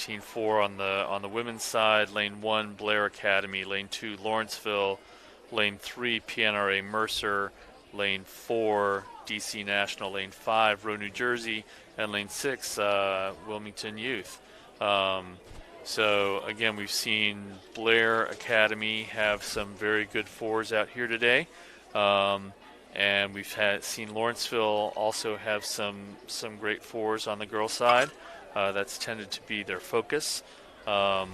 13-4 on the women's side. Lane 1, Blair Academy. Lane 2, Lawrenceville. Lane 3, PNRA Mercer. Lane 4, DC National. Lane 5, Row, New Jersey. And Lane 6, Wilmington Youth. So, again, we've seen Blair Academy have some very good fours out here today. And we've seen Lawrenceville also have some great fours on the girls' side. That's tended to be their focus. For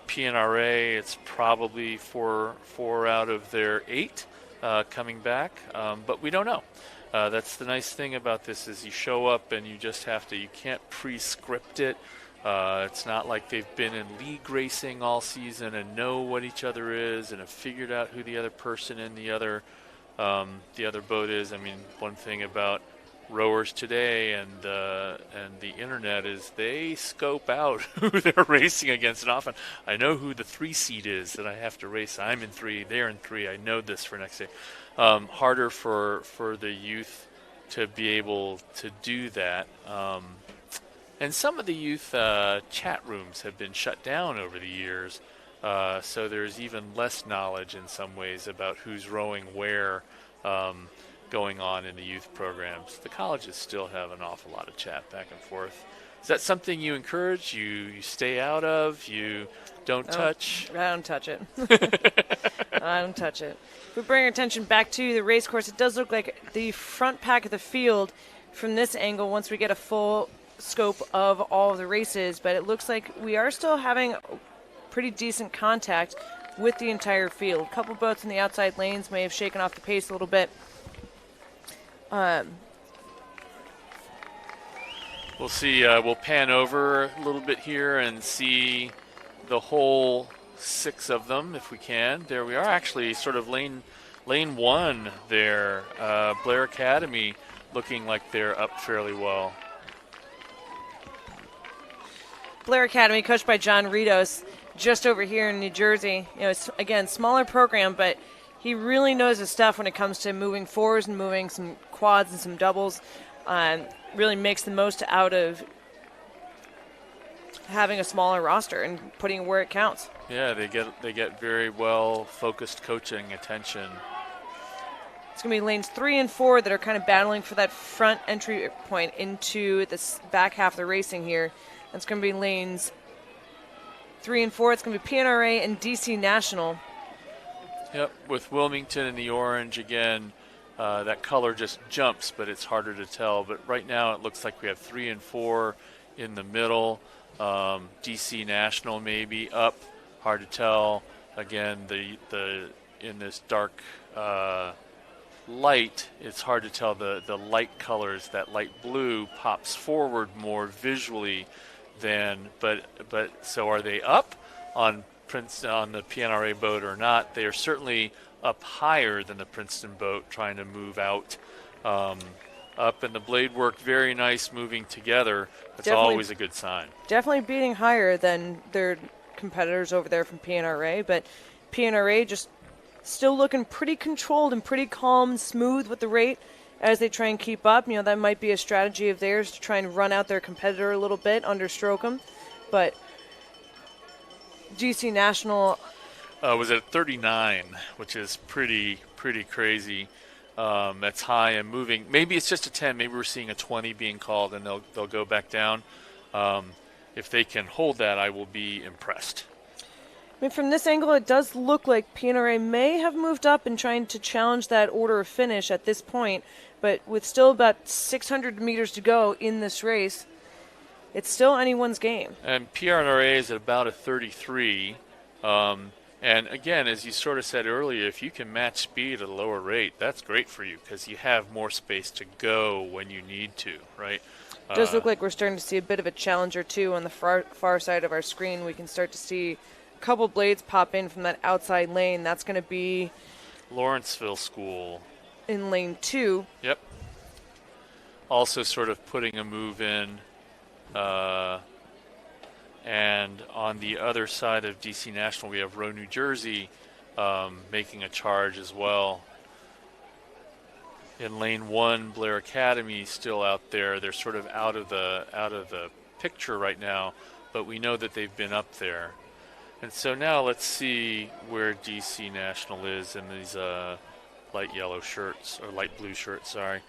PNRA, it's probably four out of their 8 coming back, but we don't know. That's the nice thing about this is you show up and you can't pre-script it. It's not like they've been in league racing all season and know what each other is and have figured out who the other person in the other boat is. I mean, one thing about rowers today and the internet is they scope out who they're racing against, and often I know who the 3 seed is that I have to race. I'm in 3, they're in 3. I know this for next day. Harder for the youth to be able to do that. And some of the youth chat rooms have been shut down over the years, so there's even less knowledge in some ways about who's rowing where going on in the youth programs. The colleges still have an awful lot of chat back and forth. Is that something you encourage? You stay out of? You don't touch? I don't touch it. I don't touch it. If we bring our attention back to the race course, it does look like the front pack of the field from this angle, once we get a full scope of all of the races, but it looks like we are still having pretty decent contact with the entire field. A couple boats in the outside lanes may have shaken off the pace a little bit. We'll see. We'll pan over a little bit here and see the whole 6 of them if we can. There we are, actually sort of lane 1 there. Blair Academy looking like they're up fairly well. Blair Academy, coached by John Ritos, just over here in New Jersey. You know, it's, again, smaller program, but he really knows his stuff when it comes to moving fours and moving some quads and some doubles. Really makes the most out of having a smaller roster and putting it where it counts. Yeah, they get very well focused coaching attention. It's going to be lanes 3 and 4 that are kind of battling for that front entry point into this back half of the racing here. It's going to be lanes 3 and 4. It's going to be PNRA and DC National. Yep, with Wilmington in the orange again, that color just jumps, but it's harder to tell. But right now it looks like we have 3 and 4 in the middle. DC National maybe up, hard to tell. Again, the in this dark light, it's hard to tell the light colors. That light blue pops forward more visually than, but so are they up on the PNRA boat or not? They are certainly up higher than the Princeton boat, trying to move out. Up, and the blade work very nice moving together. That's always a good sign. Definitely beating higher than their competitors over there from PNRA, but PNRA just still looking pretty controlled and pretty calm and smooth with the rate as they try and keep up. You know, that might be a strategy of theirs to try and run out their competitor a little bit, understroke them. But DC National was at 39, which is pretty crazy. That's high and moving. Maybe it's just a 10. Maybe we're seeing a 20 being called, and they'll go back down. If they can hold that, I will be impressed. I mean, from this angle, it does look like PNRA may have moved up and trying to challenge that order of finish at this point. But with still about 600 meters to go in this race, it's still anyone's game. And PNRA is at about a 33. And again, as you sort of said earlier, if you can match speed at a lower rate, that's great for you because you have more space to go when you need to, right? It does look like we're starting to see a bit of a challenger, too, on the far side of our screen. We can start to see a couple blades pop in from that outside lane. That's going to be Lawrenceville School. In lane 2. Yep. Also sort of putting a move in. And on the other side of DC National, we have Row, New Jersey, making a charge as well. In lane 1, Blair Academy still out there. They're sort of out of the picture right now, but we know that they've been up there. And so now let's see where DC National is in these light yellow shirts, or light blue shirts, sorry.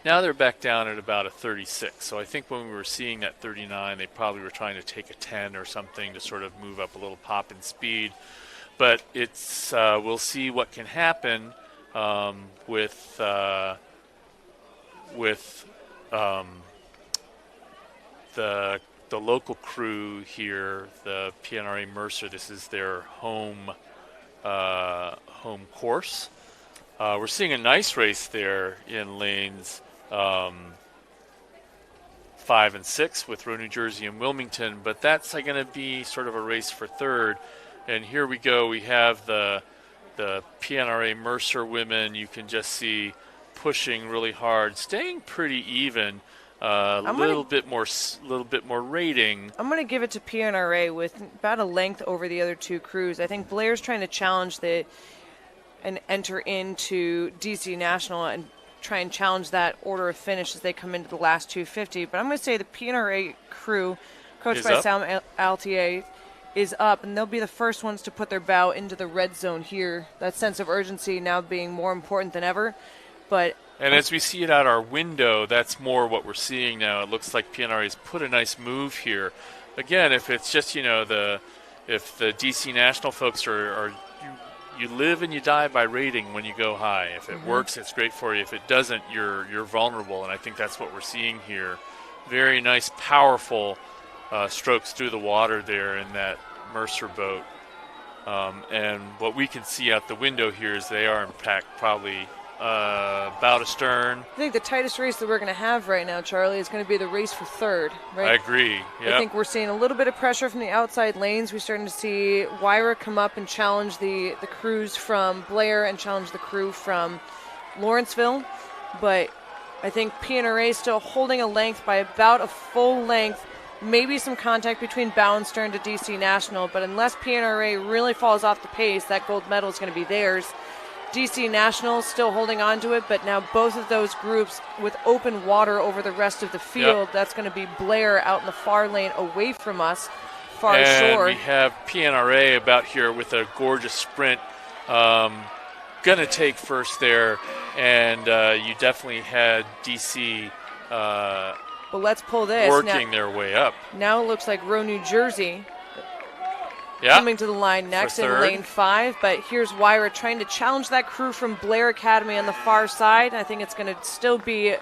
Now they're back down at about a 36. So I think when we were seeing that 39, they probably were trying to take a 10 or something to sort of move up a little pop in speed. But it's we'll see what can happen with the local crew here, the PNRA Mercer. This is their home course. We're seeing a nice race there in lanes 5 and 6 with Row New Jersey and Wilmington, but that's going to be sort of a race for third. And here we go. We have the PNRA Mercer women. You can just see pushing really hard, staying pretty even. A little bit more rating. I'm going to give it to PNRA with about a length over the other two crews. I think Blair's trying to challenge and enter into DC National and try and challenge that order of finish as they come into the last 250. But I'm going to say the PNRA crew, coached by Sam Altier, is up, and they'll be the first ones to put their bow into the red zone here. That sense of urgency now being more important than ever. And as we see it out our window, that's more what we're seeing now. It looks like PNRA's put a nice move here. Again, if it's just, if the DC National folks you live and you die by rating when you go high. If it works, it's great for you. If it doesn't, you're vulnerable, and I think that's what we're seeing here. Very nice, powerful strokes through the water there in that Mercer boat. And what we can see out the window here is they are, in fact, probably about astern. I think the tightest race that we're going to have right now, Charlie, is going to be the race for third. Right? I agree. Yep. I think we're seeing a little bit of pressure from the outside lanes. We're starting to see Wyra come up and challenge the crews from Blair and challenge the crew from Lawrenceville. But I think PNRA is still holding a length by about a full length. Maybe some contact between bow and stern to DC National. But unless PNRA really falls off the pace, that gold medal is going to be theirs. DC National still holding on to it, but now both of those groups with open water over the rest of the field. Yep. That's going to be Blair out in the far lane away from us, far and shore. We have PNRA about here with a gorgeous sprint. Going to take first there, and you definitely had DC but let's pull this. Working their way up. Now it looks like Row New Jersey Yeah. coming to the line next in lane 5, but here's Wyra trying to challenge that crew from Blair Academy on the far side. I think it's going to still be